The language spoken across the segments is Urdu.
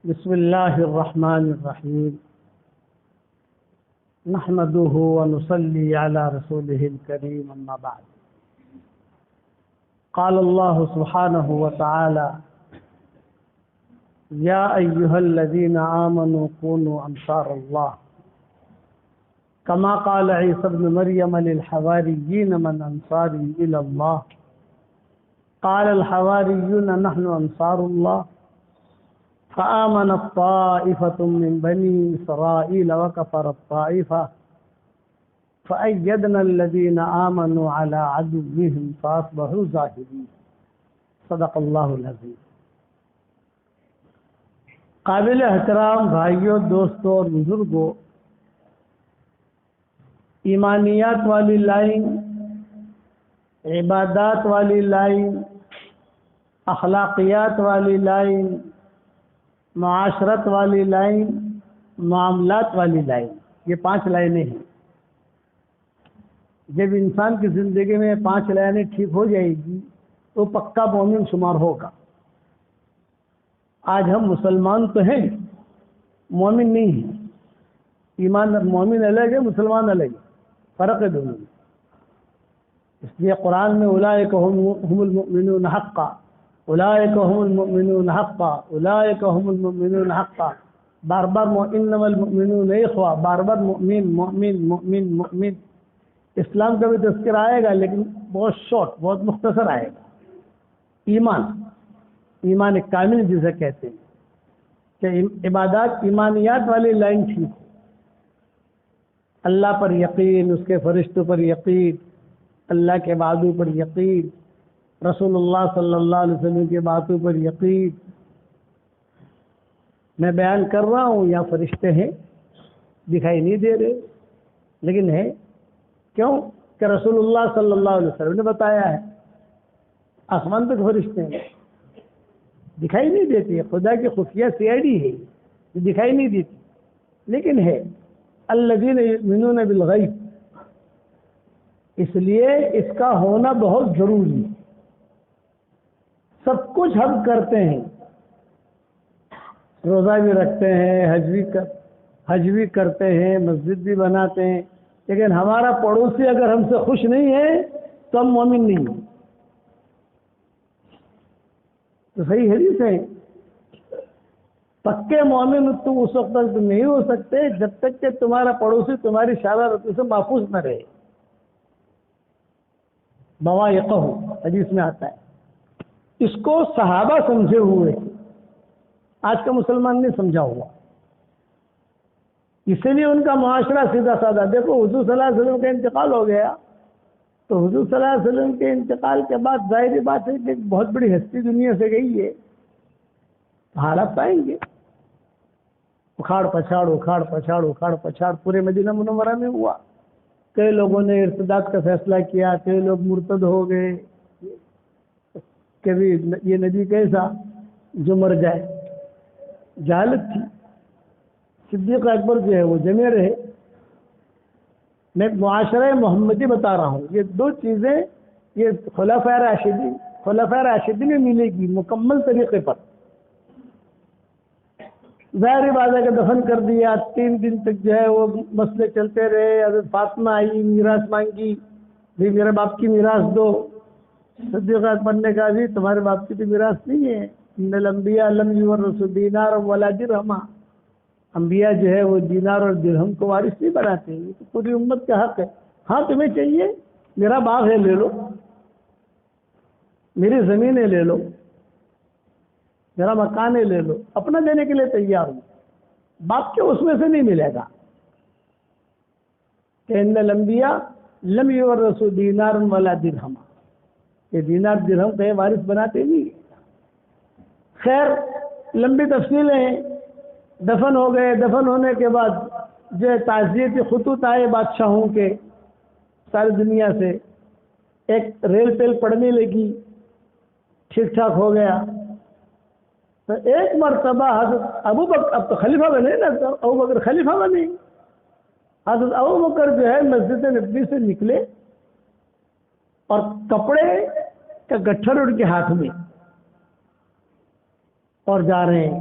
بسم الله الرحمن الرحيم نحمده ونصلي على رسوله الكريم أما بعد. قال الله سبحانه وتعالى: يا أيها الذين آمنوا كونوا أنصار الله كما قال عيسى ابن مريم للحواريين من أنصاري إلى الله قال الحواريون نحن أنصار الله فآمنت طائفة من بني إسرائيل وكفرت طائفة فأيدنا الذين آمنوا على عدوهم فأصبحوا ظاهرين. صدق اللہ العظیم. قابل احترام بھائیوں، دوستوں اور بزرگوں، ایمانیات والی لائن، عبادات والی لائن، اخلاقیات والی لائن، معاشرت والی لائن، معاملات والی لائن، یہ 5 لائنیں ہیں. جب انسان کی زندگی میں 5 لائنیں ٹھیک ہو جائے گی تو پکا مومن شمار ہوگا. آج ہم مسلمان تو ہیں، مومن نہیں ہیں. ایمان مومن الگ ہے، مسلمان الگ ہے، فرق ہے دونوں میں. اس لیے قرآن میں اولئک هم المؤمنون حقا، اولئک هم المؤمنون حقا، اولئک هم المؤمنون حقا، بار بار انما المؤمنون اخوہ، بار بار مؤمن مؤمن مؤمن مؤمن. اسلام کا بھی تذکر آئے گا لیکن بہت شارٹ، بہت مختصر آئے گا. ایمان کامل جسے کہتے ہیں کہ عبادات ایمانیات والی لائن ٹھیک ہو. اللہ پر یقین، اس کے فرشتوں پر یقین، اللہ کے وعدوں پر یقین، رسول اللہ صلی اللہ علیہ وسلم کی باتوں پر یقین. میں بیان کر رہا ہوں، یا فرشتے ہیں دکھائی نہیں دے رہے لیکن ہے. کیوں کہ رسول اللہ صلی اللہ علیہ وسلم نے بتایا ہے. آسمان تک فرشتے ہیں، دکھائی نہیں دیتی. خدا کی خفیہ CID ہے، یہ دکھائی نہیں دیتی لیکن ہے. الذین یؤمنون بالغیب. اس لیے اس کا ہونا بہت ضروری ہے. سب کچھ ہم کرتے ہیں، روزہ بھی رکھتے ہیں، حج بھی کرتے ہیں، مسجد بھی بناتے ہیں، لیکن ہمارا پڑوسی اگر ہم سے خوش نہیں ہے تو ہم مومن نہیں ہیں. تو صحیح حدیث ہے، پکے مومن تم اس وقت تک نہیں ہو سکتے جب تک کہ تمہارا پڑوسی تمہاری شرارتوں سے محفوظ نہ رہے. بوایقہ حدیث میں آتا ہے. اس کو صحابہ سمجھے ہوئے، آج کا مسلمان نہیں سمجھا ہوا. اسی لیے ان کا معاشرہ سیدھا سادہ. دیکھو حضور صلی اللہ علیہ وسلم کا انتقال ہو گیا تو حضور صلی اللہ علیہ وسلم کے انتقال کے بعد ظاہری بات ہے کہ ایک بہت بڑی ہستی دنیا سے گئی ہے. حالات پائیں گے اکھاڑ پچھاڑ پورے مدینہ منورہ میں ہوا. کئی لوگوں نے ارتداد کا فیصلہ کیا، کئی لوگ مرتد ہو گئے. کبھی یہ نبی کیسا جو مر جائے، جہالت تھی. صدیق اکبر جو ہے وہ جمے رہے. میں معاشرہ محمدی بتا رہا ہوں. یہ 2 چیزیں یہ خلفائے راشدین میں ملے گی مکمل طریقے پر. ظاہری بات ہے کہ دفن کر دیا، 3 دن تک جو ہے وہ مسئلے چلتے رہے. حضرت فاطمہ آئی، میراث مانگی، بھی میرے باپ کی میراث دو. صدیق اکبر نے کہا جی تمہارے باپ کی تو میراث نہیں ہے. ان الانبیاء لم یورثوا دینارا ولا درہما. انبیاء جو ہے وہ دینار اور درہم کو وارث نہیں بناتے. یہ تو پوری امت کا حق ہے. ہاں تمہیں چاہیے، میرا باغ ہے لے لو، میری زمینیں لے لو، میرا مکان ہے لے لو، اپنا دینے کے لیے تیار ہوں. باپ کے اس میں سے نہیں ملے گا. کہ ان الانبیاء لم یورثوا دینارا ولا درہما. یہ دینار درہم کا وارث بناتے نہیں. خیر لمبی تفصیلیں ہیں. دفن ہو گئے. دفن ہونے کے بعد جو تعزیتی خطوط آئے بادشاہوں کے ساری دنیا سے. ایک ریل ٹیل پڑنے لگی، ٹھیک ٹھاک ہو گیا. تو ایک مرتبہ حضرت ابو بکر، اب تو خلیفہ بنے نا، ابو بکر خلیفہ بنے. حضرت ابو بکر جو ہے مسجد نبوی سے نکلے اور کپڑے کا گٹھر ان کے ہاتھ میں اور جا رہے ہیں.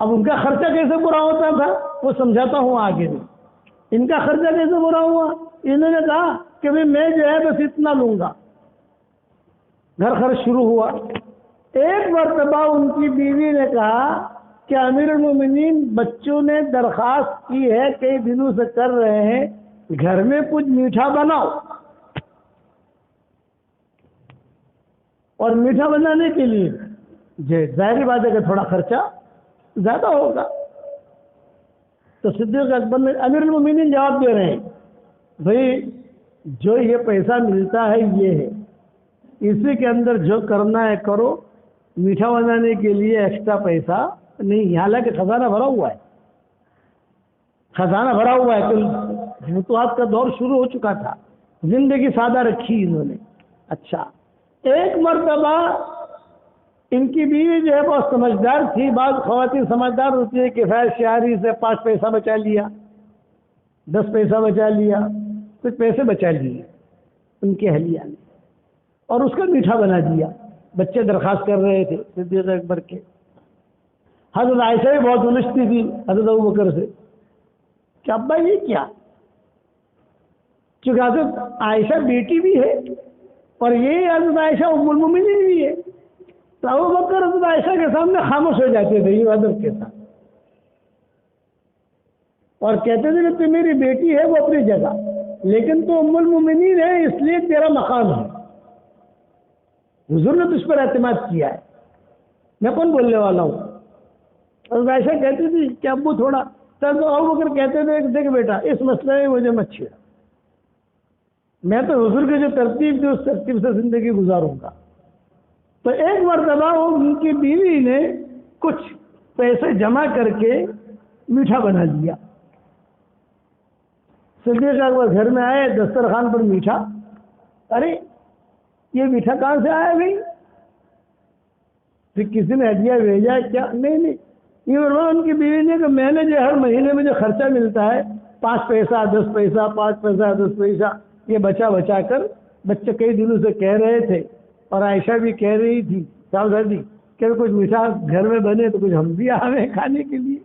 اب ان کا خرچہ کیسے پورا ہوتا تھا وہ سمجھاتا ہوں آگے بھی. ان کا خرچہ کیسے پورا ہوا؟ انہوں نے کہا کہ میں جو ہے بس اتنا لوں گا. گھر خرچ شروع ہوا. ایک مرتبہ ان کی بیوی نے کہا کہ امیر المومنین بچوں نے درخواست کی ہے کئی دنوں سے کر رہے ہیں گھر میں کچھ میٹھا بناؤ. اور میٹھا بنانے کے لیے ظاہری بات ہے کہ تھوڑا خرچہ زیادہ ہوگا. تو صدیق اکبر نے امیر المومنین جواب دے رہے ہیں بھائی جو یہ پیسہ ملتا ہے یہ ہے، اسی کے اندر جو کرنا ہے کرو، میٹھا بنانے کے لیے ایکسٹرا پیسہ نہیں. حالانکہ خزانہ بھرا ہوا ہے، خزانہ بھرا ہوا ہے. تو فتوحات کا دور شروع ہو چکا تھا. زندگی سادہ رکھی انہوں نے. اچھا ایک مرتبہ ان کی بیوی جو ہے بہت سمجھدار تھی. بعض خواتین سمجھدار ہوتی ہے کہ خیر شہری سے 5 پیسہ بچا لیا، 10 پیسہ بچا لیا، کچھ پیسے بچا لیے ان کی اہلیہ نے اور اس کا میٹھا بنا دیا. بچے درخواست کر رہے تھے صدیق اکبر کے. حضرت عائشہ بھی بہت الجھتی تھی حضرت ابوبکر سے کہ ابا یہ کیا؟ چونکہ حضرت عائشہ بیٹی بھی ہے اور یہ حضرت عائشہ ام المومنین بھی ہے. تو ابوبکر حضرت عائشہ کے سامنے خاموش ہو جاتے تھے یہ ادب کے ساتھ اور کہتے تھے کہ تو میری بیٹی ہے وہ اپنی جگہ، لیکن تو ام المومنین ہے اس لیے تیرا مقام ہے. حضور نے تجھ پر اعتماد کیا ہے، میں کون بولنے والا ہوں. حضرت عائشہ کہتی تھی کہ ابو تھوڑا، تب ابوبکر کہتے تھے کہ دیکھ بیٹا اس مسئلے میں مجھے مت چھیڑ، میں تو حضور کی جو ترتیب تھی اس ترتیب سے زندگی گزاروں گا. تو ایک مرتبہ ان کی بیوی نے کچھ پیسے جمع کر کے میٹھا بنا دیا. صدیق اکبر گھر میں آئے، دسترخوان پر میٹھا. ارے یہ میٹھا کہاں سے آیا بھائی؟ پھر کسی نے ہدیہ بھیجا کیا؟ نہیں. یہ ان کی بیوی نے کہ میں نے جو ہر مہینے میں جو خرچہ ملتا ہے 5 پیسہ 10 پیسہ 5 پیسہ 10 پیسہ یہ بچا کر، بچے کئی دنوں سے کہہ رہے تھے اور عائشہ بھی کہہ رہی تھی صاحب کہ کچھ میٹھا گھر میں بنے تو کچھ ہم بھی آویں کھانے کے لیے،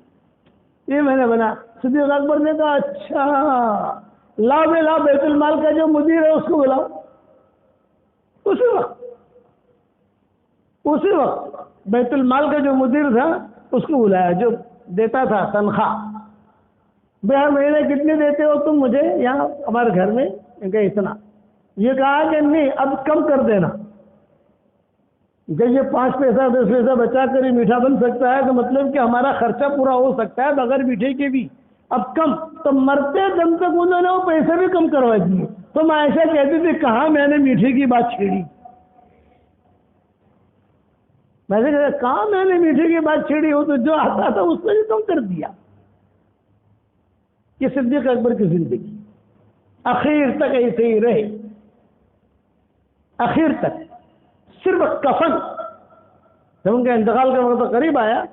یہ میں نے بنا. صدیق اکبر نے کہا اچھا لاؤ بیت المال کا جو مدیر ہے اس کو بلاؤ. اسی وقت بیت المال کا جو مدیر تھا اس کو بلایا، جو دیتا تھا تنخواہ. بھائی ہر مہینے کتنے دیتے ہو تم مجھے یہاں ہمارے گھر میں؟ کہ اتنا. یہ کہا کہ نہیں اب کم کر دینا، جب یہ 5 پیسہ 10 پیسہ بچا کر ہی میٹھا بن سکتا ہے تو مطلب کہ ہمارا خرچہ پورا ہو سکتا ہے بغیر میٹھے کے بھی. اب کم. تو مرتے دم تک انہوں نے وہ پیسے بھی کم کروا دیے. تو عائشہ کہتی تھی کہاں میں نے میٹھے کی بات چھیڑی، میں نے کہا کہاں میں نے میٹھے کی بات چھیڑی ہو، تو جو آتا تھا اس نے بھی کم کر دیا. یہ صدیق اکبر کی زندگی اخیر تک ایسے ہی رہے. اخیر تک صرف کفن، جب ان کا انتقال کا وقت قریب آیا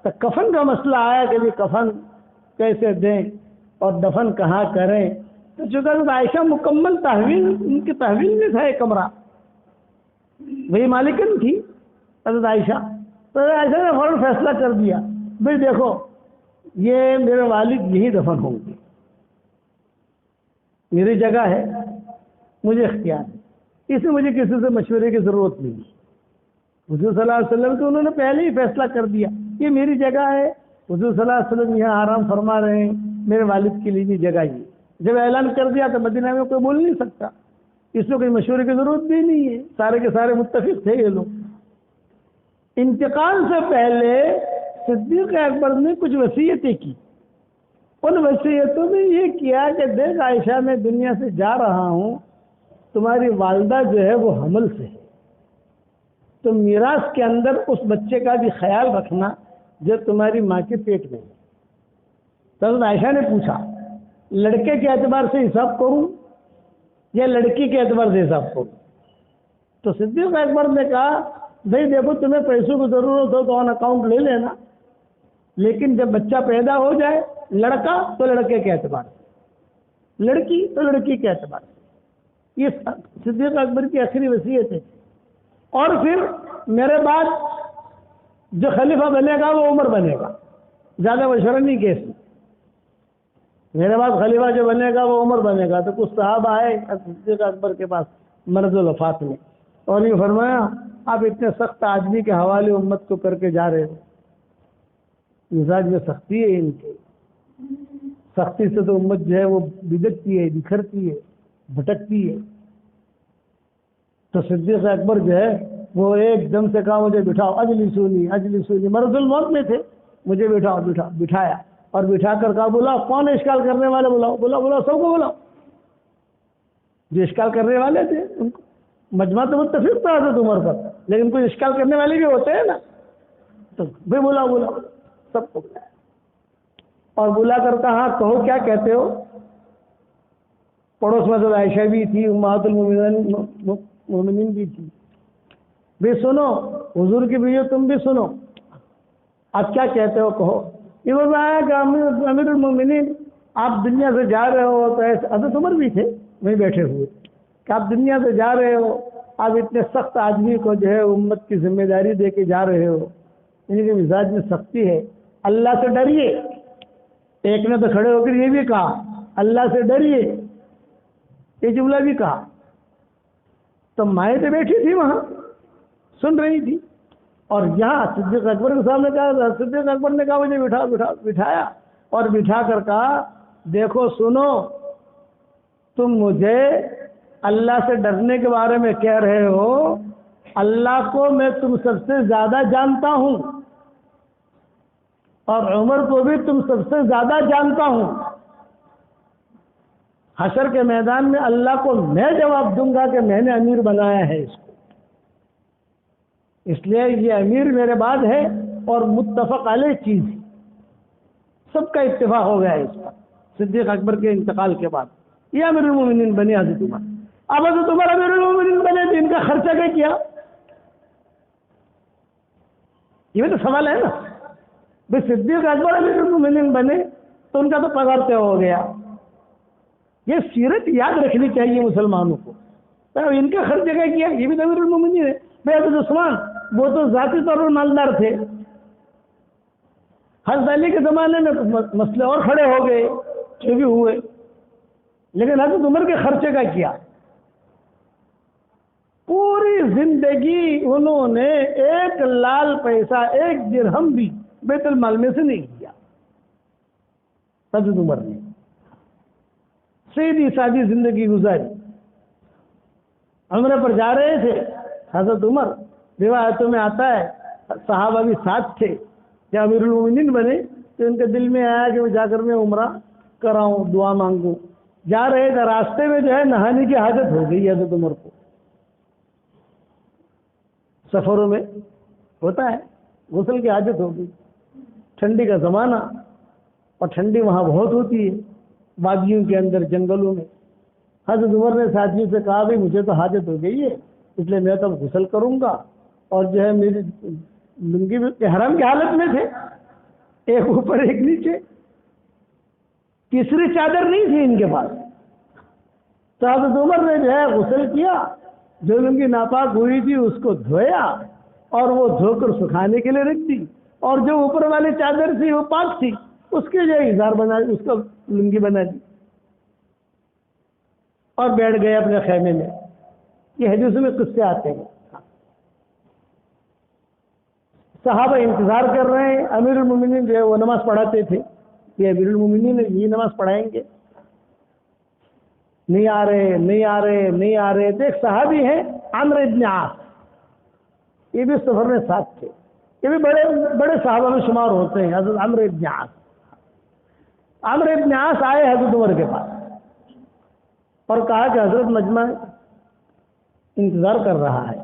تو کفن کا مسئلہ آیا کہ کفن کیسے دیں اور دفن کہاں کریں. تو چونکہ حضرت عائشہ مکمل تحویل، ان کی تحویل میں تھا ایک کمرہ، وہی مالکن تھی حضرت عائشہ. تو حضرت عائشہ نے فوراً فیصلہ کر دیا بھائی دیکھو یہ میرے والد یہی دفن ہوں گے، میری جگہ ہے، مجھے اختیار ہے، اس میں مجھے کسی سے مشورے کی ضرورت نہیں. حضور صلی اللہ علیہ وسلم تو انہوں نے پہلے ہی فیصلہ کر دیا یہ میری جگہ ہے. حضور صلی اللہ علیہ وسلم یہاں آرام فرما رہے ہیں، میرے والد کے لیے بھی جگہ یہ. جب اعلان کر دیا تو مدینہ میں کوئی بول نہیں سکتا، اس میں کوئی مشورے کی ضرورت بھی نہیں ہے، سارے کے سارے متفق تھے یہ لوگ. انتقال سے پہلے صدیق اکبر نے کچھ وصیتیں کی. ان وصیتوں میں یہ کیا کہ دیکھ عائشہ میں دنیا سے جا رہا ہوں، تمہاری والدہ جو ہے وہ حمل سے ہے، تو میراث کے اندر اس بچے کا بھی خیال رکھنا جو تمہاری ماں کے پیٹ میں ہے. تو حضرت عائشہ نے پوچھا لڑکے کے اعتبار سے حساب کروں یا لڑکی کے اعتبار سے حساب کروں؟ تو صدیق اکبر نے کہا بھائی دیکھو تمہیں پیسوں کی ضرورت ہو تو آن اکاؤنٹ لے لینا، لیکن جب بچہ پیدا ہو جائے لڑکا تو لڑکے کے اعتبار سے، لڑکی تو لڑکی کے اعتبار سے. یہ صدیق اکبر کی آخری وصیت ہے. اور پھر میرے بعد جو خلیفہ بنے گا وہ عمر بنے گا. زیادہ مشورہ نہیں کیا اس نے. میرے بعد خلیفہ جو بنے گا وہ عمر بنے گا. تو کچھ صحابہ آئے صدیق اکبر کے پاس مرض الوفات میں اور یہ فرمایا آپ اتنے سخت آدمی کے حوالے امت کو کر کے جا رہے ہو. مزاج میں سختی ہے ان کے. سختی سے تو امت جو ہے وہ بگڑتی ہے, بکھرتی ہے, بھٹکتی ہے. تو صدیق اکبر جو ہے وہ ایک دم سے کہا مجھے بٹھاؤ, اجلسونی مرض الموت میں تھے, مجھے بٹھایا اور بٹھا کر کہا بلاؤ کون اشکال کرنے والے, بلاؤ سب کو بلاؤ. جو اشکال کرنے والے تھے ان کو مجمع تو متفق تھا حضرت عمر پر, لیکن کوئی اشکال کرنے والے بھی ہوتے ہیں نا, تو بھی بلاؤ سب کو بلایا اور بلا کر کہا کہو کیا کہتے ہو. پڑوس میں تو عائشہ بھی تھی, امہات المومنین بھی تھی. بھی سنو حضور کی بیوی تم بھی سنو, آپ کیا کہتے ہو کہو. یہ بتایا کہ امیر المومنین آپ دنیا سے جا رہے ہو, تو ایسے حضرت عمر بھی تھے وہیں بیٹھے ہوئے, کہ آپ دنیا سے جا رہے ہو, آپ اتنے سخت آدمی کو جو ہے امت کی ذمہ داری دے کے جا رہے ہو, ان کے مزاج میں سختی ہے, اللہ سے ڈریے. ایک نے تو کھڑے ہو کر یہ بھی کہا اللہ سے ڈریے, یہ جملہ بھی کہا. تو مائیں تو بیٹھی تھی وہاں سن رہی تھی, اور یہاں صدیق اکبر کے سامنے کہا, صدیق اکبر نے کہا مجھے بٹھایا اور بٹھا کر کہا دیکھو سنو, تم مجھے اللہ سے ڈرنے کے بارے میں کہہ رہے ہو, اللہ کو میں تم سب سے زیادہ جانتا ہوں اور عمر کو بھی تم سب سے زیادہ جانتا ہوں. حشر کے میدان میں اللہ کو میں جواب دوں گا کہ میں نے امیر بنایا ہے اس کو, اس لیے یہ امیر میرے بعد ہے اور متفق علیہ چیز ہے, سب کا اتفاق ہو گیا ہے اس پر. صدیق اکبر کے انتقال کے بعد یہ امیر المومنین بنے حضرت عمر. اب حضرت عمر امیر المومنین بنے تو ان کا خرچہ کیا؟ یہ بھی تو سوال ہے نا. بھائی صدیق اکبر امیر المومنین بنے تو ان کا تو پگار طے ہو گیا. یہ سیرت یاد رکھنی چاہیے مسلمانوں کو. ان کا خرچہ کیا؟ یہ بھی تو امیر المومنین ہے. بھائی حضرت عثمان وہ تو ذاتی طور پر مالدار تھے, حضرت علی کے زمانے میں مسئلے اور کھڑے ہو گئے جو بھی ہوئے, لیکن حضرت عمر کے خرچے کا کیا؟ پوری زندگی انہوں نے ایک لال پیسہ, ایک درہم بھی بیت المال میں سے نہیں کیا. حضرت عمر نے سیدھی سادی زندگی گزاری. عمرے پر جا رہے تھے حضرت عمر, روایتوں میں آتا ہے صحابہ بھی ساتھ تھے. جب امیر المومنین بنے تو ان کے دل میں آیا کہ وہ جا کر میں عمرہ کراؤں, دعا مانگوں. جا رہے تھے, راستے میں جو ہے نہانے کی حاجت ہو گئی حضرت عمر کو. سفروں میں ہوتا ہے غسل کی حاجت ہو گئی. ٹھنڈی کا زمانہ اور ٹھنڈی وہاں بہت ہوتی ہے وادیوں کے اندر, جنگلوں میں. حضرت عمر نے ساتھیوں سے کہا بھائی مجھے تو حاجت ہو گئی ہے, اس لیے میں تو غسل کروں گا. اور جو ہے میری لنگی بھی احرام کی حالت میں تھے, ایک اوپر ایک نیچے, تیسری چادر نہیں تھی ان کے پاس. تو حضرت عمر نے جو ہے غسل کیا, جو لنگی ناپاک ہوئی تھی اس کو دھویا اور وہ دھو کر سکھانے کے لیے رکھ دی, اور جو اوپر والی چادر تھی وہ پاک تھی, اس کے جو اظہار بنا, اس کو لنگی بنا دی اور بیٹھ گئے اپنے خیمے میں. یہ حدیث میں قصے آتے ہیں. صحابہ انتظار کر رہے ہیں, امیر المومنین جو ہے وہ نماز پڑھاتے تھے, یہ امیر المومنین یہ نماز پڑھائیں گے, نہیں آ رہے. تو ایک صحابی ہیں عمرو ابن عاص, یہ بھی سفر میں ساتھ تھے, یہ بھی بڑے صحابہ میں شمار ہوتے ہیں. حضرت عمرو ابن عاص آئے حضرت عمر کے پاس اور کہا کہ حضرت مجمع انتظار کر رہا ہے.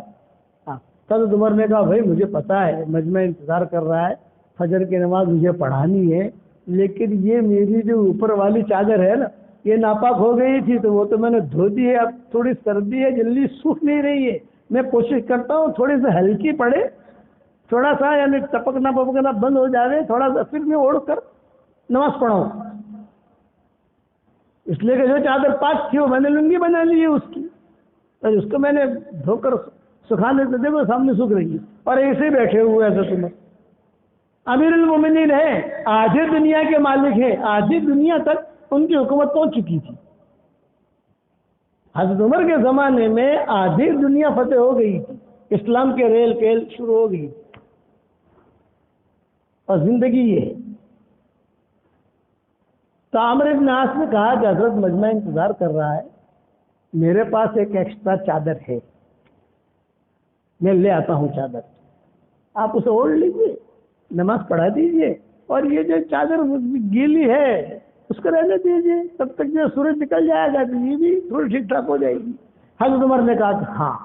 حضرت عمر نے کہا بھائی مجھے پتا ہے مجمع انتظار کر رہا ہے, فجر کی نماز مجھے پڑھانی ہے, لیکن یہ میری جو اوپر والی چادر ہے نا یہ ناپاک ہو گئی تھی, تو وہ تو میں نے دھو دی ہے, اب تھوڑی سردی ہے, جلدی سوکھ نہیں رہی ہے. میں کوشش کرتا ہوں تھوڑی سی ہلکی پڑے, تھوڑا سا یعنی ٹپکنا بند ہو جائے, تھوڑا سا پھر میں اوڑھ کر نماز پڑھاؤں. اس لیے کہ جو چادر پاک تھی وہ میں نے لنگی بنا لی ہے اس کی, اور اس کو میں نے دھو کر سکھانے سے دیکھو سامنے سوکھ رہی ہے, اور ایسے بیٹھے ہوئے حضرت عمر. امیر المومنین ہیں، آدھی دنیا کے مالک ہیں، آدھی دنیا تک ان کی حکومت پہنچ چکی تھی۔ حضرت عمر کے زمانے میں آدھی دنیا فتح ہو گئی تھی، اسلام کے ریل پیل شروع ہو گئی تھی، اور زندگی یہ ہے۔ تو عمرو بن عاص نے کہا کہ حضرت مجمع انتظار کر رہا ہے، میرے پاس ایک ایکسٹرا چادر ہے، میں لے آتا ہوں چادر، آپ اسے اوڑھ لیجیے، نماز پڑھا دیجیے، اور یہ جو چادر گیلی ہے اس کو رہنے دیجیے، تب تک جو سورج نکل جائے گا تو یہ بھی تھوڑی ٹھیک ٹھاک ہو جائے گی۔ حضرت عمر نے کہا کہ ہاں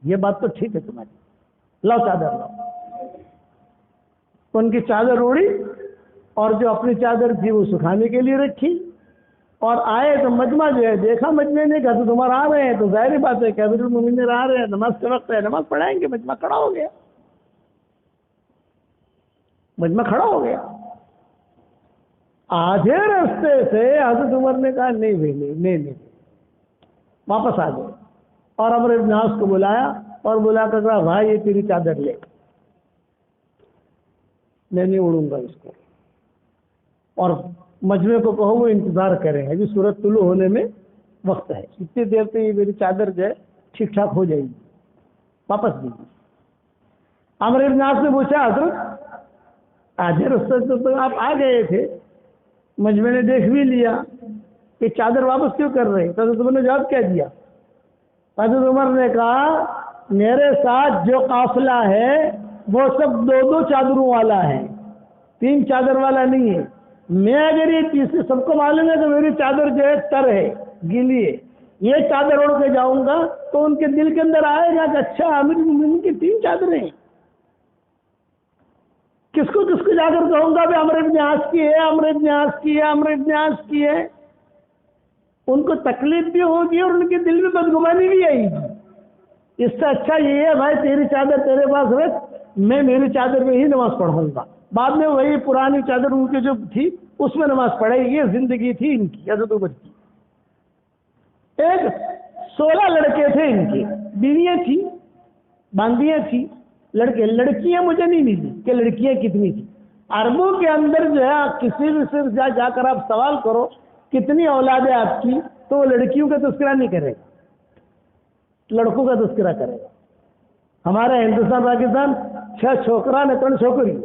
یہ بات تو ٹھیک ہے تمہاری، لاؤ چادر لاؤ۔ ان کی چادر اوڑھی، اور جو اپنی چادر تھی وہ سکھانے کے لیے رکھی، اور آئے تو مجمع جو ہے دیکھا، مجمع نے کہا تو تمہارا آ رہے ہیں تو ظاہر بات ہے کہ امیر المومنین آ رہے ہیں، نماز کا وقت ہے، نماز پڑھائیں گے۔ مجمع کھڑا ہو گیا، مجمع کھڑا ہو گیا۔ آدھے راستے سے حضرت عمر نے کہا نہیں بھائی نہیں، واپس آ گئے، اور عمرو بن عاص کو بلایا اور بلا کر کہا بھائی یہ تیری چادر لے، میں نہیں اڑوں گا اس کو، اور مجمع کو کہو وہ انتظار کریں، ابھی سورج طلوع ہونے میں وقت ہے، اتنی دیر پہ یہ میری چادر جو ہے ٹھیک ٹھاک ہو جائے گی، واپس دیجیے۔ عمرو بن عاص نے پوچھا حضرت آدھے راستے سے تو آپ آ گئے تھے، مجمع نے دیکھ بھی لیا کہ چادر واپس کیوں کر رہے؟ تو حضرت عمر نے جواب کیا دیا؟ حضرت عمر نے کہا میرے ساتھ جو قافلہ ہے وہ سب 2 چادروں والا ہے، 3 چادر والا نہیں ہے۔ میں اگر یہ چیز سب کو معلوم ہے تو میری چادر جو ہے تر ہے، گیلی ہے، یہ چادر اوڑھ کے جاؤں گا تو ان کے دل کے اندر آئے گا کہ اچھا امیر المومنین کی 3 چادریں ہیں، کس کو جا کر کہوں گا بھی عمرو بن عاص کی ہے، عمرو بن عاص کی ہے، عمرو بن عاص کی ہے۔ ان کو تکلیف بھی ہوگی اور ان کے دل میں بدگمانی بھی آئے گی۔ اس سے اچھا یہ ہے بھائی تیری چادر تیرے پاس رکھ، میں میری چادر میں ہی نماز پڑھوں گا، بعد میں وہی پرانی چادر ان کی جو تھی اس میں نماز پڑھے گی۔ یہ زندگی تھی ان کی، حضرت عمر کی۔ ایک 16 لڑکے تھے ان کے، بیویاں تھیں، باندیاں تھیں، لڑکیاں مجھے نہیں ملی کہ لڑکیاں کتنی تھیں۔ عربوں کے اندر جو ہے کسی بھی صرف جا کر آپ سوال کرو کتنی اولاد ہے آپ کی، تو وہ لڑکیوں کا تذکرہ نہیں کرے گا، لڑکوں کا تذکرہ کرے گا۔ ہمارے ہندوستان پاکستان 6 چھوکرا نے 3 چھوکری،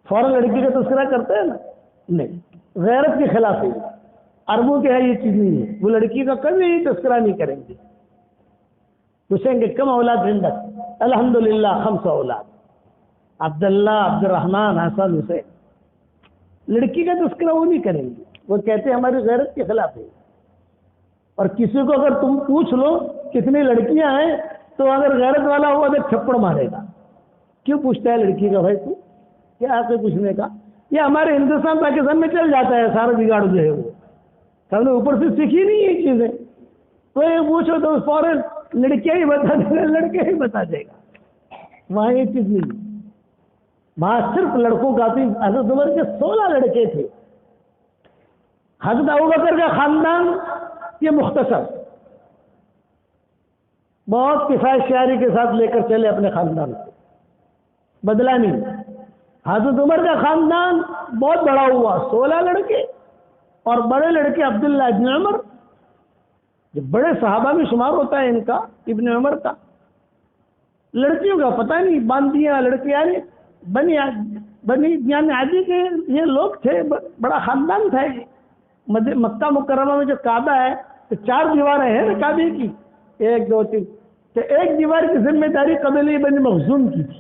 فوراً لڑکی کا تذکرہ کرتے ہیں نا؟ نہیں، غیرت کے خلاف ہے۔ عربوں کے ہے یہ چیز نہیں ہے، وہ لڑکی کا کبھی تذکرہ نہیں کریں گے۔ پوچھیں گے کم اولاد زندہ؟ الحمدللہ 5 اولاد، عبداللہ، عبد الرحمن، حسن، حسین۔ لڑکی کا تذکرہ وہ نہیں کریں گے، وہ کہتے ہیں ہماری غیرت کے خلاف ہے۔ اور کسی کو اگر تم پوچھ لو کتنی لڑکیاں ہیں تو اگر غیرت والا ہوا تو تھپڑ مارے گا۔ کیوں پوچھتا ہے لڑکی کا بھائی تو؟ کیا آپ سے پوچھنے کا؟ یہ ہمارے ہندوستان پاکستان میں چل جاتا ہے سارا بگاڑ جو ہے، وہ ہم نے اوپر سے سیکھی نہیں یہ چیزیں۔ تو یہ پوچھو تو فوراً لڑکیاں ہی بتا دے گا، لڑکے ہی بتا دے گا، وہاں یہ چیز نہیں، وہاں صرف لڑکوں کا تھی۔ حضرت عمر کے 16 لڑکے تھے۔ حضرت ابوبکر کا خاندان یہ مختصر، بہت کفایت شعاری کے ساتھ لے کر چلے اپنے خاندان کو، بدلا نہیں۔ حضرت عمر کا خاندان بہت بڑا ہوا، 16 لڑکے، اور بڑے لڑکے عبداللہ ابن عمر، جو بڑے صحابہ میں شمار ہوتا ہے ان کا، ابن عمر کا۔ لڑکیوں کا پتہ نہیں، باندیاں لڑکیاں بنی عادی کے یہ لوگ تھے، بڑا خاندان تھا یہ۔ مکہ مکرمہ میں جو کعبہ ہے تو 4 دیواریں ہیں نا کعبے کی، 1 2 3، تو ایک دیوار کی ذمہ داری قبیلہ بنی مخزوم کی تھی،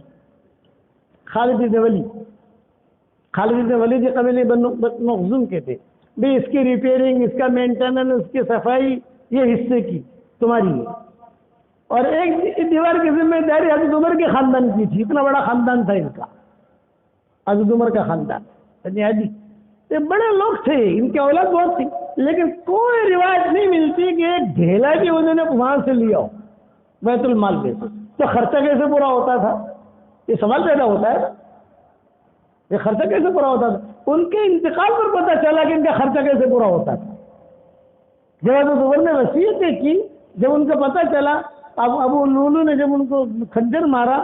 خالد بن ولید قبیلہ بنی مخزوم کے تھے۔ بھی اس کی ریپیئرنگ، اس کا مینٹیننس، اس کی صفائی یہ حصے کی تمہاری ہے۔ اور ایک دیوار کی ذمہ داری حضرت عمر کے خاندان کی تھی، اتنا بڑا خاندان تھا ان کا، حضرت عمر کا خاندان۔ یہ بڑے لوگ تھے، ان کی اولاد بہت تھی، لیکن کوئی روایت نہیں ملتی کہ ایک ڈھیلا بھی انہوں نے وہاں سے لیا ہو بیت المال میں سے۔ تو خرچہ کیسے پورا ہوتا تھا؟ یہ سوال پیدا ہوتا ہے، یہ خرچہ کیسے پورا ہوتا تھا؟ ان کے انتقال پر پتہ چلا کہ ان کا خرچہ کیسے پورا ہوتا تھا۔ جب حضرت عمر نے وصیتیں کی، جب ان کو پتہ چلا، اب ابو لولو نے جب ان کو کھنجر مارا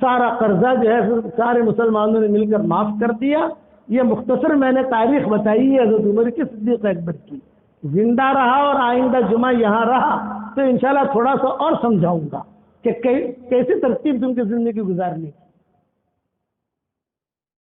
سارا قرضہ جو ہے پھر سارے مسلمانوں نے مل کر معاف کر دیا۔ یہ مختصر میں نے تاریخ بتائی ہے حضرت عمر کی صدیق اکبر کی۔ زندہ رہا اور آئندہ جمعہ یہاں رہا تو انشاءاللہ تھوڑا سا اور سمجھاؤں گا کہ کیسی ترتیب تم کی زندگی گزارنی۔